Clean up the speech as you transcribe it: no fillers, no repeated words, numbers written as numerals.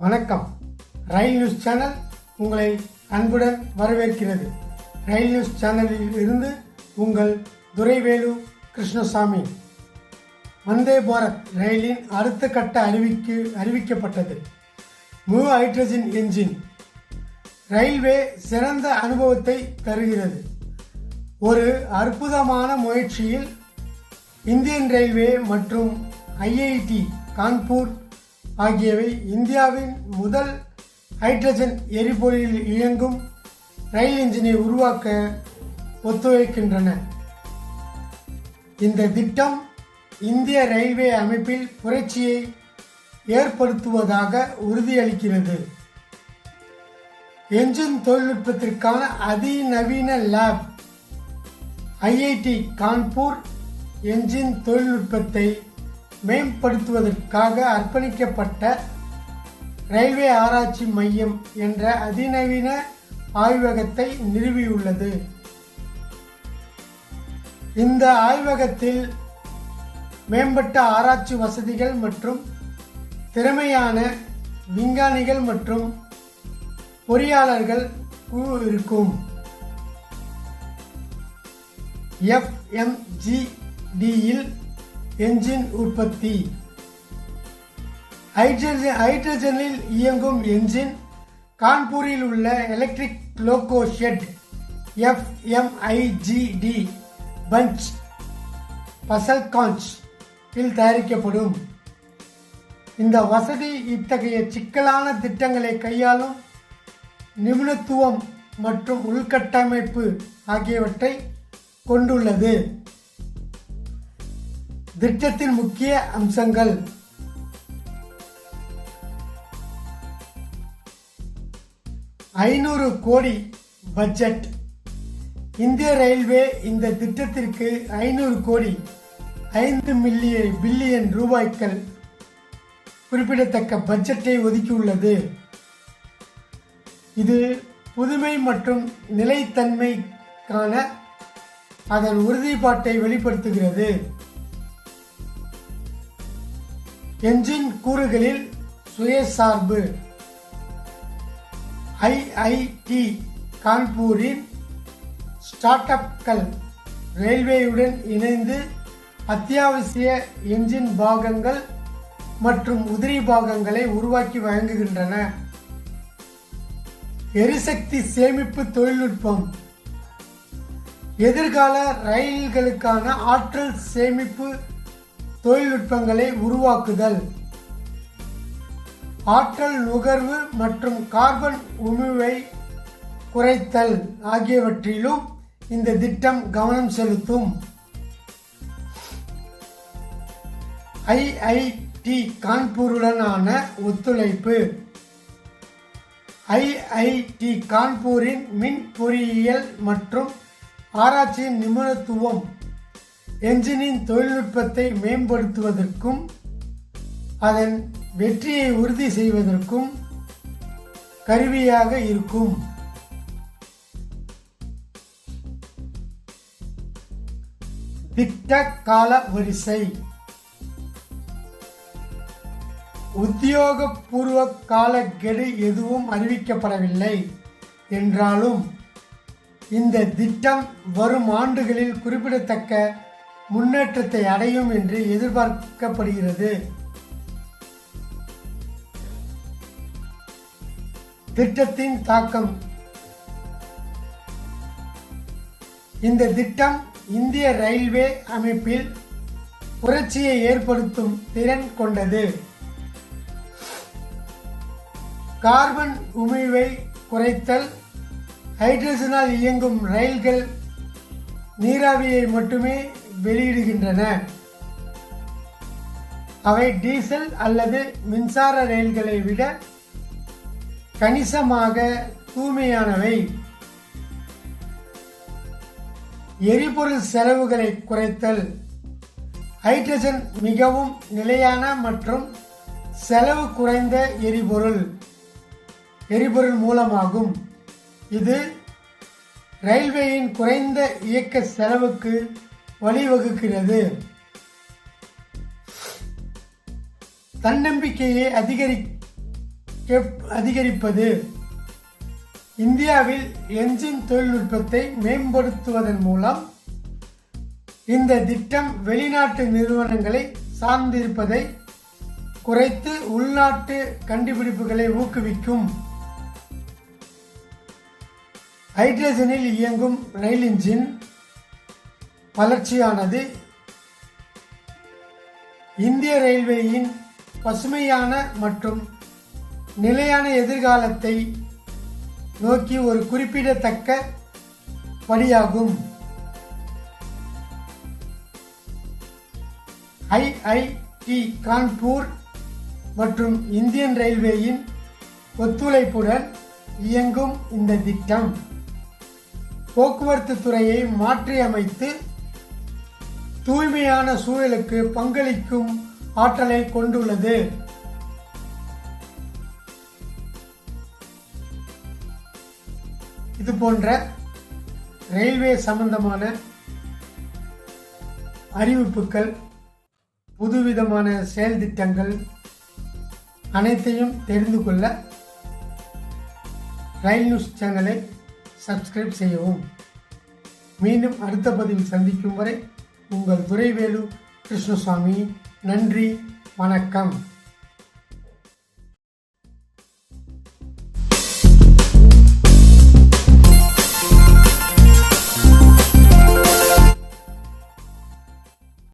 வணக்கம். ரயில் news channel உங்களை அன்புடன் வரவேற்கிறது. ரயில் நியூஸ் சேனலில் இருந்து உங்கள் துரைவேலு கிருஷ்ணசாமி. வந்தே பாரத் ரயிலின் அடுத்த கட்ட அறிவிக்கப்பட்டது. முழு ஹைட்ரஜன் என்ஜின் ரயில்வே சிறந்த அனுபவத்தை தருகிறது. ஒரு அற்புதமான முயற்சியில் இந்தியன் ரயில்வே மற்றும் ஐஐடி கான்பூர் ஆகியவை இந்தியாவின் முதல் ஹைட்ரஜன் எரிபொருளில் இயங்கும் ரயில் என்ஜினை உருவாக்க ஒத்துழைக்கின்றன. இந்த திட்டம் இந்திய ரயில்வே அமைப்பில் புரட்சியை ஏற்படுத்துவதாக உறுதியளிக்கிறது. என்ஜின் தொழில்நுட்பத்திற்கான அதிநவீன லேப் ஐஐடி கான்பூர் என்ஜின் தொழில்நுட்பத்தை மேம்படுத்துவதற்காக அர்ப்பணிக்கப்பட்ட ரயில்வே ஆராய்ச்சி மையம் என்ற அதிநவீன ஆய்வகத்தை நிறுவியுள்ளது. இந்த ஆய்வகத்தில் மேம்பட்ட ஆராய்ச்சி வசதிகள் மற்றும் திறமையான விஞ்ஞானிகள் மற்றும் பொறியாளர்கள் குழு இருக்கும். FMGDயில் என்ஜின் உற்பத்தி. ஹைட்ரஜனில் இயங்கும் என்ஜின் கான்பூரில் உள்ள எலக்ட்ரிக் லோகோ ஷெட் FMIGD பஞ்ச் பசல்கான்ச் இல் தயாரிக்கப்படும். இந்த வசதி இத்தகைய சிக்கலான திட்டங்களை கையாளும் நிபுணத்துவம் மற்றும் உள்கட்டமைப்பு ஆகியவற்றை கொண்டுள்ளது. திட்டத்தின் முக்கிய அம்சங்கள்: $500 கோடி பட்ஜெட். இந்திய ரயில்வே இந்த திட்டத்திற்கு 500 கோடி $5 பில்லியன் ரூபாய்கள் குறிப்பிடத்தக்க பட்ஜெட்டை ஒதுக்கியுள்ளது. இது புதுமை மற்றும் நிலைத்தன்மைக்கான அதன் உறுதிப்பாட்டை வெளிப்படுத்துகிறது. என்ஜின் கூறுகளில் சுயசார்பு. ஐஐடி கான்பூரின் ஸ்டார்ட் அப்கள் ரயில்வேயுடன் இணைந்து அத்தியாவசிய என்ஜின் பாகங்கள் மற்றும் உதிரி பாகங்களை உருவாக்கி வழங்குகின்றன. எரிசக்தி சேமிப்பு தொழில்நுட்பம். எதிர்கால ரயில்களுக்கான ஆற்றல் சேமிப்பு தொழில்நுட்பங்களை உருவாக்குதல். ஆற்றல் நுகர்வு மற்றும் கார்பன் உமிழ்வை குறைத்தல் ஆகியவற்றிலும் இந்த திட்டம் கவனம் செலுத்தும். ஐஐடி கான்பூருடனான ஒத்துழைப்பு. ஐஐடி கான்பூரின் மின் பொறியியல் மற்றும் ஆராய்ச்சியின் நிபுணத்துவம் என்ஜினின் தொழில்நுட்பத்தை மேம்படுத்துவதற்கும் அதன் வெற்றியை உறுதி செய்வதற்கும் கருவியாக இருக்கும். திட்ட கால வரிசை. உத்தியோகபூர்வ காலக்கெடு எதுவும் அறிவிக்கப்படவில்லை என்றாலும் இந்த திட்டம் வரும் ஆண்டுகளில் குறிப்பிடத்தக்க முன்னேற்றத்தை அடையும் என்று எதிர்பார்க்கப்படுகிறது. திட்டத்தின் தாக்கம். இந்த திட்டம் இந்திய ரயில்வே அமைப்பில் புரட்சியை ஏற்படுத்தும் திறன் கொண்டது. கார்பன் உமிழ்வை குறைத்தல். ஹைட்ரஜனால் இயங்கும் ரயில்கள் நீராவியை மட்டுமே வெளியிடுகின்றன. அவை டீசல் அல்லது மின்சார ரயில்களை விட கணிசமாக தூய்மையானவை. எரிபொருள் செலவுகளை குறைத்தல். ஹைட்ரஜன் மிகவும் நிலையான மற்றும் செலவு குறைந்த எரிபொருள் மூலமாகும். இது ரயில்வேயின் குறைந்த இயக்க செலவுக்கு வழிவகுக்கிறது. தன்னம்பிக்கையை அதிகரிக்க அதிகரிப்பது. இந்தியாவில் என்ஜின் தொழில்நுட்பத்தை மேம்படுத்துவதன் மூலம் இந்த திட்டம் வெளிநாட்டு நிறுவனங்களை சார்ந்திருப்பதை குறைத்து உள்நாட்டு கண்டுபிடிப்புகளை ஊக்குவிக்கும். ஹைட்ரஜனில் இயங்கும் ரயில் இன்ஜின் வளர்ச்சியானது இந்திய ரயில்வேயின் பசுமையான மற்றும் நிலையான எதிர்காலத்தை நோக்கி ஒரு குறிப்பிடத்தக்க படியாகும். ஐஐடி கான்பூர் மற்றும் இந்தியன் ரயில்வேயின் ஒத்துழைப்புடன் இயங்கும் இந்த திட்டம் போக்குவரத்து துறையை மாற்றியமைத்து தூய்மையான சூழலுக்கு பங்களிக்கும் ஆற்றலை கொண்டுள்ளது. இது போன்ற ரயில்வே சம்பந்தமான அறிவிப்புகள், புதுவிதமான செயல் திட்டங்கள் அனைத்தையும் தெரிந்து கொள்ள ரயில் நியூஸ் சேனலை சப்ஸ்கிரைப் செய்யவும். மீண்டும் அடுத்த பதிவில் சந்திக்கும் வரை உங்கள் துரைவேலு கிருஷ்ணசுவாமி. நன்றி, வணக்கம்.